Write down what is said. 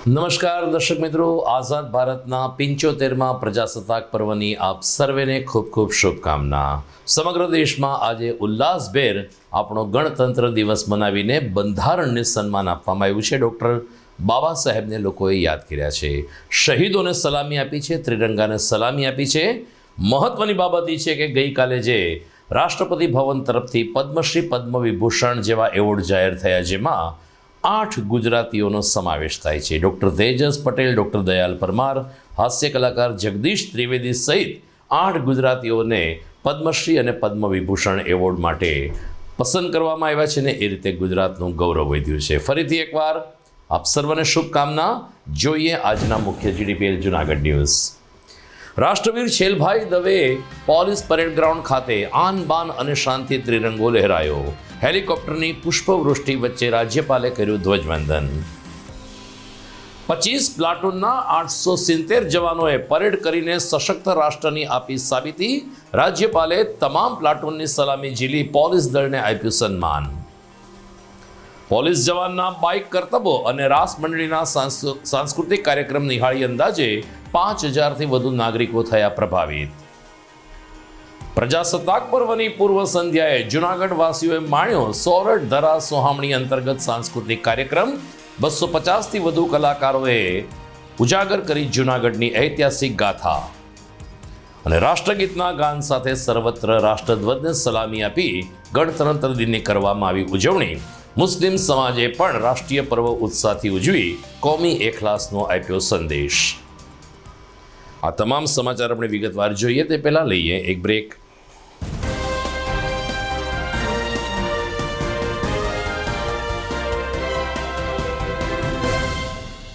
નમસ્કાર દર્શક મિત્રો, આઝાદ ભારતના 75મા પ્રજાસત્તાક પર્વની આપ સર્વેને ખૂબ ખૂબ શુભકામના। સમગ્ર દેશમાં આજે ઉલ્લાસભેર આપણો ગણતંત્ર દિવસ મનાવીને બંધારણને સન્માન આપવામાં આવ્યું છે। ડૉક્ટર બાબા સાહેબને લોકોએ યાદ કર્યા છે, શહીદોને સલામી આપી છે, ત્રિરંગાને સલામી આપી છે। મહત્વની બાબત એ છે કે ગઈકાલે જે રાષ્ટ્રપતિ ભવન તરફથી પદ્મશ્રી, પદ્મવિભૂષણ જેવા એવોર્ડ જાહેર થયા, જેમાં 8 ગુજરાતીઓનો સમાવેશ થાય છે। ડૉક્ટર તેજસ પટેલ, ડૉક્ટર દયાલ પરમાર, હાસ્ય કલાકાર જગદીશ ત્રિવેદી સહિત 8 ગુજરાતીઓને પદ્મશ્રી અને પદ્મવિભૂષણ એવોર્ડ માટે પસંદ કરવામાં આવ્યા છે ને એ રીતે ગુજરાતનું ગૌરવ વધ્યું છે। ફરીથી એકવાર આપ સર્વને શુભકામના। જોઈએ આજના મુખ્ય જીડીપીએલ જૂનાગઢ ન્યૂઝ। રાષ્ટ્રવીર છેલભાઈ દવેએ પોલીસ પરેડ ગ્રાઉન્ડ ખાતે આન બાન અને શાંતિ ત્રિરંગો લહેરાયો। હેલિકોપ્ટરની પુષ્પવૃષ્ટિ વચ્ચે રાજ્યપાલે કર્યું ધ્વજવંદન। 25 પ્લાટૂનના 870 જવાનોએ પરેડ કરીને સશક્ત રાષ્ટ્રની આપી સાબિતી। રાજ્યપાલે તમામ પ્લાટૂનની સલામી ઝીલી પોલીસ દળને આપ્યું સન્માન। પોલીસ જવાનના બાઇક કરતબો અને રાસ મંડળીના સાંસ્કૃતિક કાર્યક્રમ નિહાળી અંદાજે 5000થી વધુ નાગરિકો થયા પ્રભાવિત। પ્રજાસત્તાક પર્વની પૂર્વ સંધ્યાએ જૂનાગઢ વાસીઓએ માણ્યો સોરઠ ધરા સોહામણી અંતર્ગત સાંસ્કૃતિક કાર્યક્રમ। 250થી વધુ કલાકારોએ ઉજાગર કરી જૂનાગઢની ઐતિહાસિક ગાથા અને રાષ્ટ્રગીતના ગાન સાથે સર્વત્ર રાષ્ટ્રધ્વજને સલામી આપી ગણતંત્ર દિનની કરવામાં આવી ઉજવણી। મુસ્લિમ સમાજે પણ રાષ્ટ્રીય પર્વ ઉત્સાહથી ઉજવી કોમી એખલાસનો આપ્યો સંદેશ। આ તમામ સમાચાર આપણે વિગતવાર જોઈએ તે પહેલાં લઈએ એક બ્રેક।